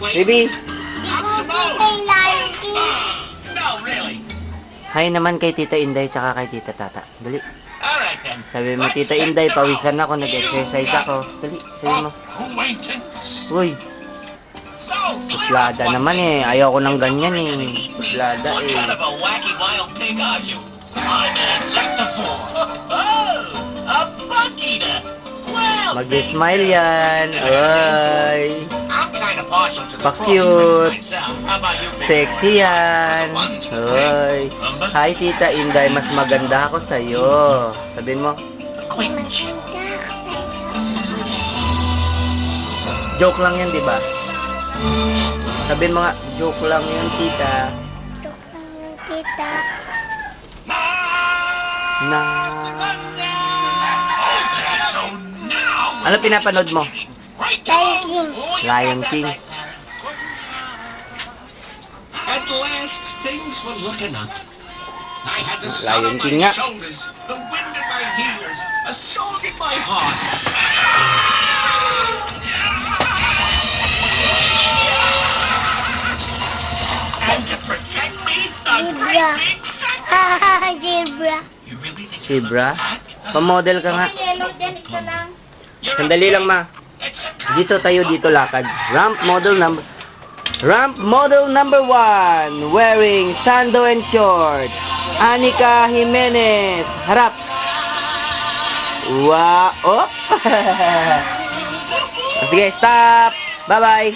Baby, No, really. hi naman kay Tita Inday tsaka kay Tita Tata. Dali. All right then. Sabi mo, Tita Inday, pawisan ako, nag-exercise ako. Dali, sabi mo. Uy, putlada naman eh. Ayaw ko ng ganyan eh. Putlada What eh. kind of a wacky wild pig are you? I'm an insectivore. Oh, a bug eater. Well, Mag-smile yan. Ay. I'm kind of partial to the Pa-cute. myself. How about you? Sexy yan. Ay. Hi, Tita Inday. Mas maganda ako sa'yo. Sabihin mo. Joke lang yan, di ba? Sabihin mo nga, joke lang yun, Tita. Na. Ano pinapanood mo? Lion King. At last, things were looking up. I had the Lion sun on King my nga. shoulders, the wind in my ears, a song in my heart. And to protect me, a great big fat... You really think Zebra? Pa-model ka nga. you're Sandali lang, ma. It's a Dito tayo, dito lakad. Ramp model number 1, wearing sando and shorts. Anika Jimenez. Harap. Wow. Oh. Sige, stop. Bye-bye.